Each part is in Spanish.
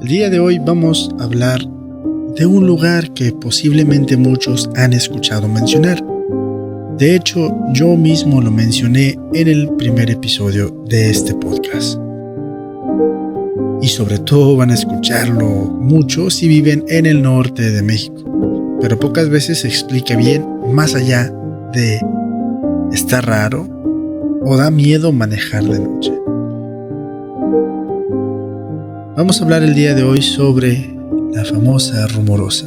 El día de hoy vamos a hablar de un lugar que posiblemente muchos han escuchado mencionar. De hecho, yo mismo lo mencioné en el primer episodio de este podcast. Y sobre todo van a escucharlo mucho si viven en el norte de México. Pero pocas veces se explica bien, más allá de ¿está raro o da miedo manejar de noche? Vamos a hablar el día de hoy sobre la famosa Rumorosa.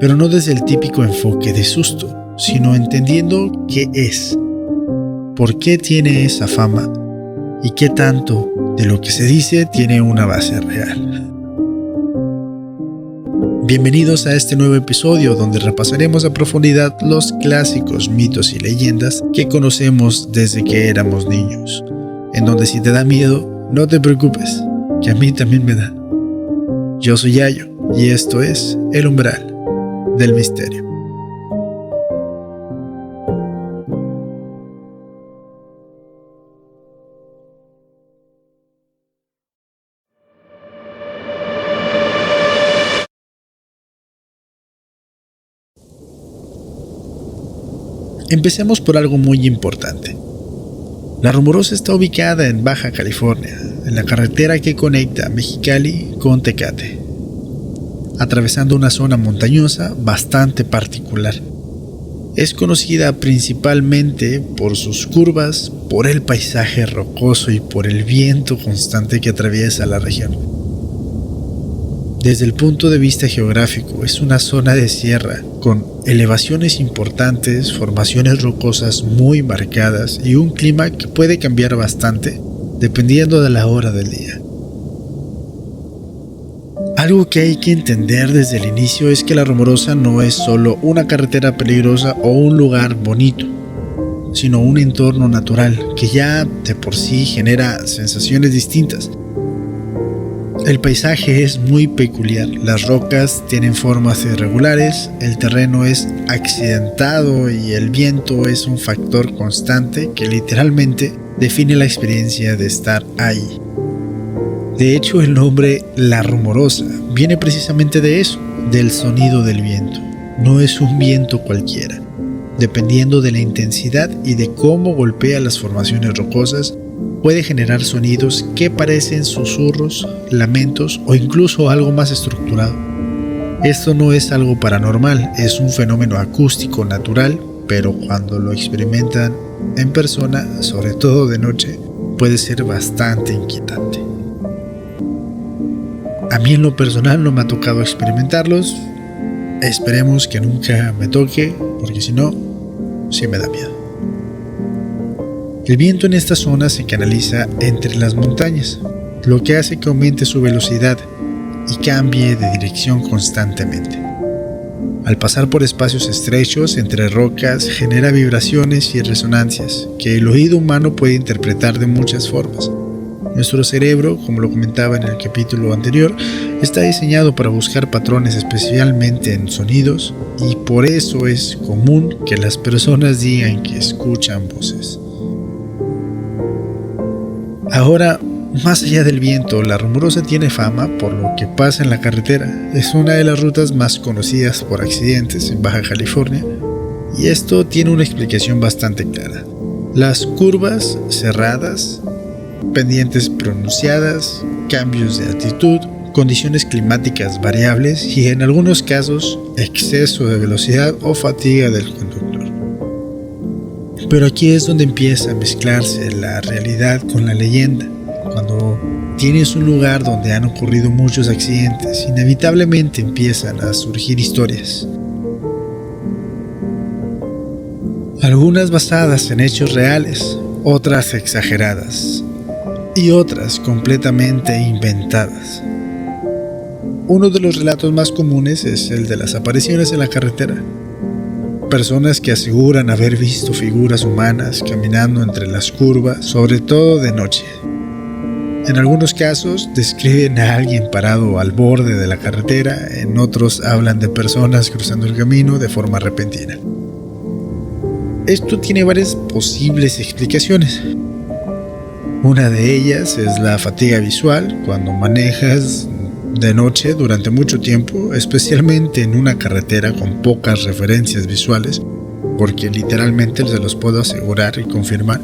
Pero no desde el típico enfoque de susto, sino entendiendo qué es, por qué tiene esa fama y qué tanto de lo que se dice tiene una base real. Bienvenidos a este nuevo episodio donde repasaremos a profundidad los clásicos mitos y leyendas que conocemos desde que éramos niños, en donde si te da miedo, no te preocupes, que a mí también me da. Yo soy Yayo y esto es El Umbral del Misterio. Empecemos por algo muy importante. La Rumorosa está ubicada en Baja California, en la carretera que conecta Mexicali con Tecate, atravesando una zona montañosa bastante particular. Es conocida principalmente por sus curvas, por el paisaje rocoso y por el viento constante que atraviesa la región. Desde el punto de vista geográfico, es una zona de sierra con elevaciones importantes, formaciones rocosas muy marcadas y un clima que puede cambiar bastante dependiendo de la hora del día. Algo que hay que entender desde el inicio es que la Rumorosa no es solo una carretera peligrosa o un lugar bonito, sino un entorno natural que ya de por sí genera sensaciones distintas. El paisaje es muy peculiar, las rocas tienen formas irregulares, el terreno es accidentado y el viento es un factor constante que literalmente define la experiencia de estar ahí. De hecho, el nombre La Rumorosa viene precisamente de eso, del sonido del viento. No es un viento cualquiera. Dependiendo de la intensidad y de cómo golpea las formaciones rocosas, puede generar sonidos que parecen susurros, lamentos o incluso algo más estructurado. Esto no es algo paranormal, es un fenómeno acústico natural, pero cuando lo experimentan en persona, sobre todo de noche, puede ser bastante inquietante. A mí en lo personal no me ha tocado experimentarlos, esperemos que nunca me toque, porque si no, sí me da miedo. El viento en esta zona se canaliza entre las montañas, lo que hace que aumente su velocidad y cambie de dirección constantemente. Al pasar por espacios estrechos entre rocas, genera vibraciones y resonancias que el oído humano puede interpretar de muchas formas. Nuestro cerebro, como lo comentaba en el capítulo anterior, está diseñado para buscar patrones especialmente en sonidos y por eso es común que las personas digan que escuchan voces. Ahora, más allá del viento, la Rumorosa tiene fama por lo que pasa en la carretera. Es una de las rutas más conocidas por accidentes en Baja California y esto tiene una explicación bastante clara. Las curvas cerradas, pendientes pronunciadas, cambios de altitud, condiciones climáticas variables y en algunos casos exceso de velocidad o fatiga del conductor. Pero aquí es donde empieza a mezclarse la realidad con la leyenda. Cuando tienes un lugar donde han ocurrido muchos accidentes, inevitablemente empiezan a surgir historias. Algunas basadas en hechos reales, otras exageradas y otras completamente inventadas. Uno de los relatos más comunes es el de las apariciones en la carretera. Personas que aseguran haber visto figuras humanas caminando entre las curvas, sobre todo de noche. En algunos casos describen a alguien parado al borde de la carretera, en otros hablan de personas cruzando el camino de forma repentina. Esto tiene varias posibles explicaciones. Una de ellas es la fatiga visual cuando manejas de noche durante mucho tiempo, especialmente en una carretera con pocas referencias visuales, porque literalmente se los puedo asegurar y confirmar.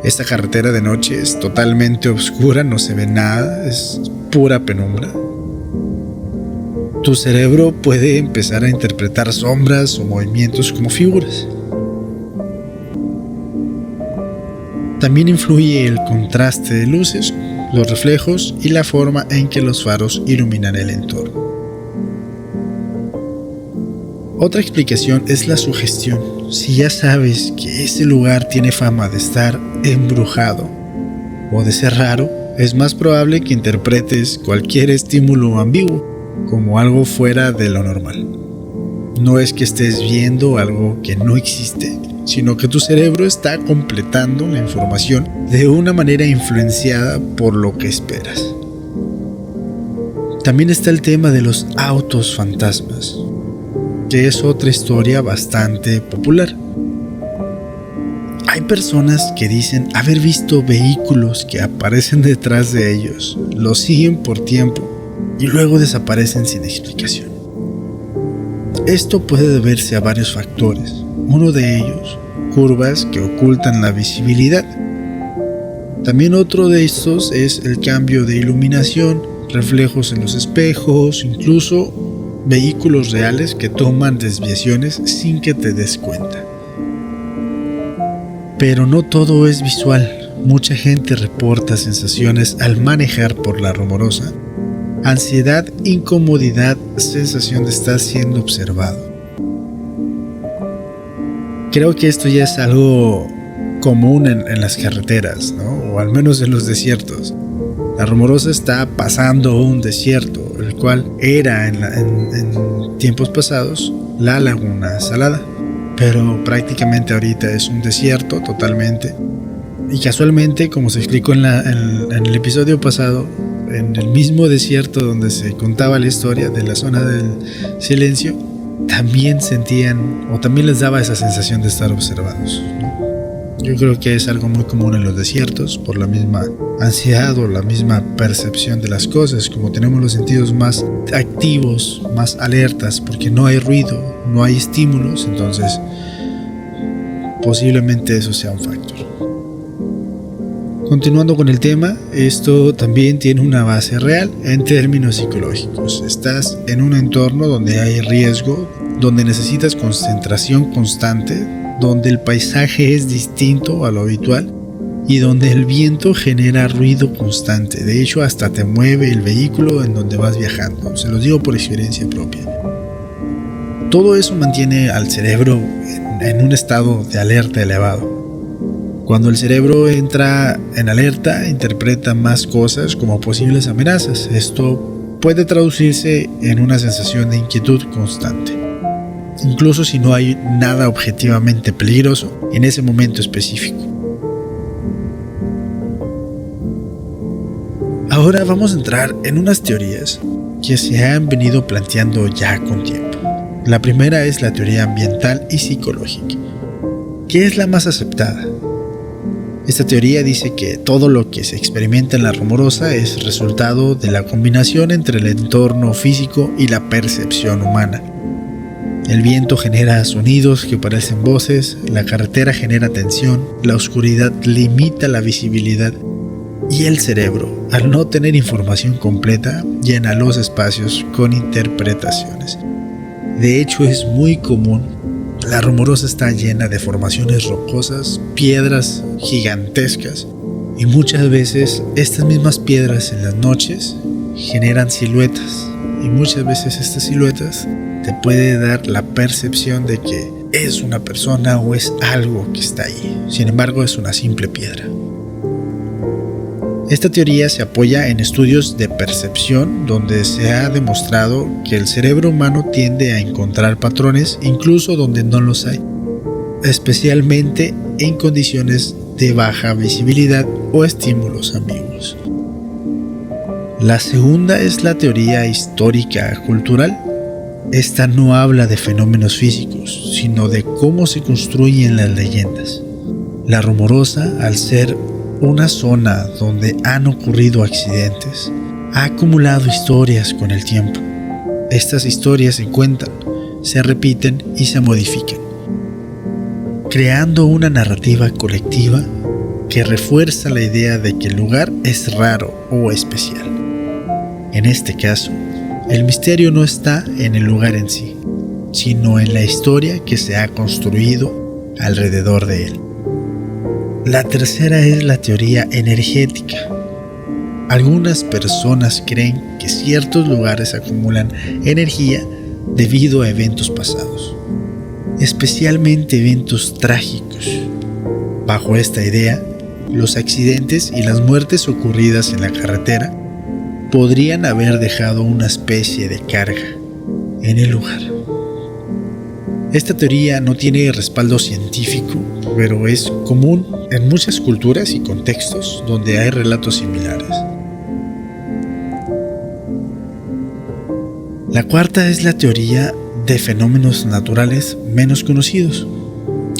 Esta carretera de noche es totalmente oscura, no se ve nada, es pura penumbra. Tu cerebro puede empezar a interpretar sombras o movimientos como figuras. También influye el contraste de luces, los reflejos y la forma en que los faros iluminan el entorno. Otra explicación es la sugestión. Si ya sabes que ese lugar tiene fama de estar embrujado o de ser raro, es más probable que interpretes cualquier estímulo ambiguo como algo fuera de lo normal. No es que estés viendo algo que no existe, sino que tu cerebro está completando la información de una manera influenciada por lo que esperas. También está el tema de los autos fantasmas, que es otra historia bastante popular. Hay personas que dicen haber visto vehículos que aparecen detrás de ellos, los siguen por tiempo y luego desaparecen sin explicación. Esto puede deberse a varios factores. Uno de ellos, curvas que ocultan la visibilidad. También otro de estos es el cambio de iluminación, reflejos en los espejos, incluso vehículos reales que toman desviaciones sin que te des cuenta. Pero no todo es visual. Mucha gente reporta sensaciones al manejar por la Rumorosa: ansiedad, incomodidad, sensación de estar siendo observado. Creo que esto ya es algo común en las carreteras, ¿no? O al menos en los desiertos. La Rumorosa está pasando un desierto, el cual era en tiempos pasados la Laguna Salada, pero prácticamente ahorita es un desierto totalmente. Y casualmente, como se explicó en el episodio pasado, en el mismo desierto donde se contaba la historia de la zona del silencio, también sentían o también les daba esa sensación de estar observados, ¿no? Yo creo que es algo muy común en los desiertos por la misma ansiedad o la misma percepción de las cosas, como tenemos los sentidos más activos, más alertas, porque no hay ruido, no hay estímulos, entonces posiblemente eso sea un factor. Continuando con el tema, esto también tiene una base real en términos psicológicos. Estás en un entorno donde hay riesgo, donde necesitas concentración constante, donde el paisaje es distinto a lo habitual y donde el viento genera ruido constante. De hecho, hasta te mueve el vehículo en donde vas viajando. Se los digo por experiencia propia. Todo eso mantiene al cerebro en un estado de alerta elevado. Cuando el cerebro entra en alerta, interpreta más cosas como posibles amenazas. Esto puede traducirse en una sensación de inquietud constante, incluso si no hay nada objetivamente peligroso en ese momento específico. Ahora vamos a entrar en unas teorías que se han venido planteando ya con tiempo. La primera es la teoría ambiental y psicológica, que es la más aceptada. Esta teoría dice que todo lo que se experimenta en la Rumorosa es resultado de la combinación entre el entorno físico y la percepción humana. El viento genera sonidos que parecen voces, la carretera genera tensión, la oscuridad limita la visibilidad y el cerebro, al no tener información completa, llena los espacios con interpretaciones. De hecho, es muy común. La Rumorosa está llena de formaciones rocosas, piedras gigantescas, y muchas veces estas mismas piedras en las noches generan siluetas, y muchas veces estas siluetas te puede dar la percepción de que es una persona o es algo que está ahí. Sin embargo, es una simple piedra. Esta teoría se apoya en estudios de percepción donde se ha demostrado que el cerebro humano tiende a encontrar patrones incluso donde no los hay, especialmente en condiciones de baja visibilidad o estímulos ambiguos. La segunda es la teoría histórica cultural. Esta no habla de fenómenos físicos, sino de cómo se construyen las leyendas. La Rumorosa, al ser una zona donde han ocurrido accidentes, ha acumulado historias con el tiempo. Estas historias se cuentan, se repiten y se modifican, creando una narrativa colectiva que refuerza la idea de que el lugar es raro o especial. En este caso, el misterio no está en el lugar en sí, sino en la historia que se ha construido alrededor de él. La tercera es la teoría energética. Algunas personas creen que ciertos lugares acumulan energía debido a eventos pasados, especialmente eventos trágicos. Bajo esta idea, los accidentes y las muertes ocurridas en la carretera podrían haber dejado una especie de carga en el lugar. Esta teoría no tiene respaldo científico, pero es común en muchas culturas y contextos donde hay relatos similares. La cuarta es la teoría de fenómenos naturales menos conocidos.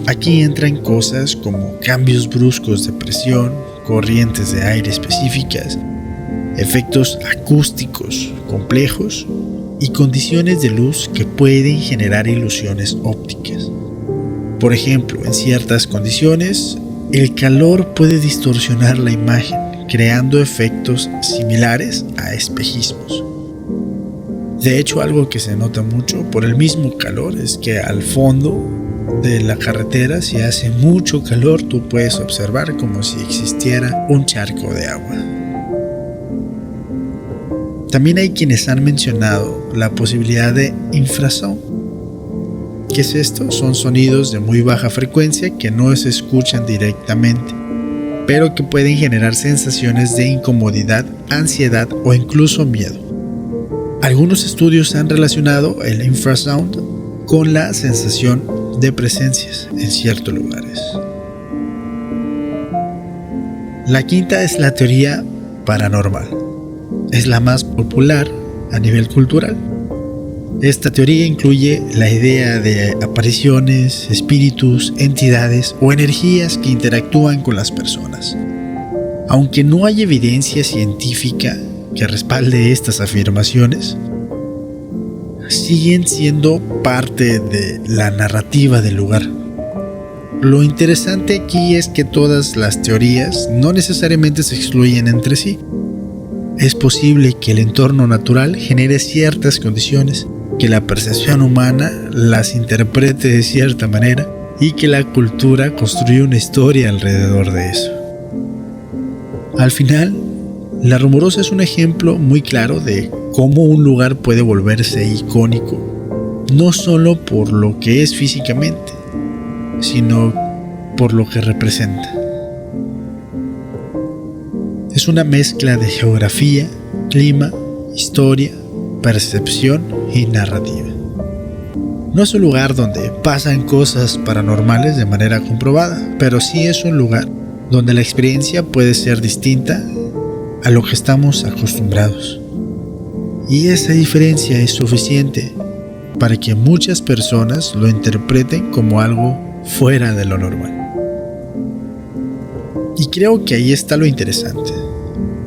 Aquí entran cosas como cambios bruscos de presión, corrientes de aire específicas, efectos acústicos complejos y condiciones de luz que pueden generar ilusiones ópticas. Por ejemplo, en ciertas condiciones, el calor puede distorsionar la imagen, creando efectos similares a espejismos. De hecho, algo que se nota mucho por el mismo calor es que al fondo de la carretera, si hace mucho calor, tú puedes observar como si existiera un charco de agua. También hay quienes han mencionado la posibilidad de infrasound. ¿Qué es esto? Son sonidos de muy baja frecuencia que no se escuchan directamente, pero que pueden generar sensaciones de incomodidad, ansiedad o incluso miedo. Algunos estudios han relacionado el infrasound con la sensación de presencias en ciertos lugares. La quinta es la teoría paranormal. Es la más popular a nivel cultural. Esta teoría incluye la idea de apariciones, espíritus, entidades o energías que interactúan con las personas. Aunque no hay evidencia científica que respalde estas afirmaciones, siguen siendo parte de la narrativa del lugar. Lo interesante aquí es que todas las teorías no necesariamente se excluyen entre sí. Es posible que el entorno natural genere ciertas condiciones, que la percepción humana las interprete de cierta manera y que la cultura construya una historia alrededor de eso. Al final, La Rumorosa es un ejemplo muy claro de cómo un lugar puede volverse icónico, no solo por lo que es físicamente, sino por lo que representa. Es una mezcla de geografía, clima, historia, percepción y narrativa. No es un lugar donde pasan cosas paranormales de manera comprobada, pero sí es un lugar donde la experiencia puede ser distinta a lo que estamos acostumbrados. Y esa diferencia es suficiente para que muchas personas lo interpreten como algo fuera de lo normal. Y creo que ahí está lo interesante.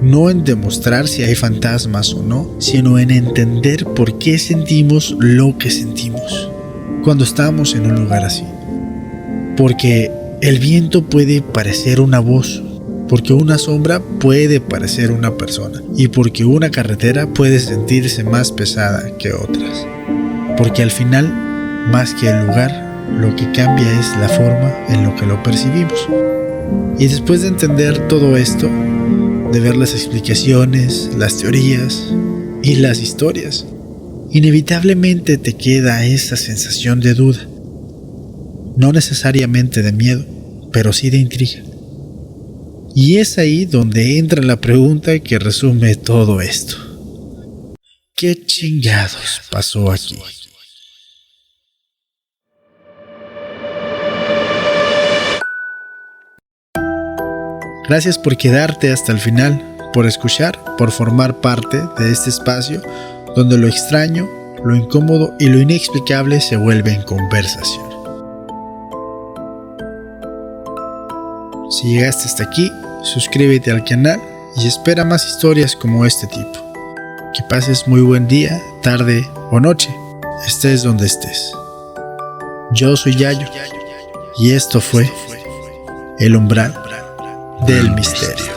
No en demostrar si hay fantasmas o no, sino en entender por qué sentimos lo que sentimos cuando estamos en un lugar así. Porque el viento puede parecer una voz, porque una sombra puede parecer una persona, y porque una carretera puede sentirse más pesada que otras. Porque al final, más que el lugar, lo que cambia es la forma en lo que lo percibimos. Y después de entender todo esto, de ver las explicaciones, las teorías y las historias, inevitablemente te queda esa sensación de duda. No necesariamente de miedo, pero sí de intriga. Y es ahí donde entra la pregunta que resume todo esto. ¿Qué chingados pasó aquí? Gracias por quedarte hasta el final, por escuchar, por formar parte de este espacio donde lo extraño, lo incómodo y lo inexplicable se vuelven conversación. Si llegaste hasta aquí, suscríbete al canal y espera más historias como este tipo. Que pases muy buen día, tarde o noche, estés donde estés. Yo soy Yayo y esto fue El Umbral del Misterio.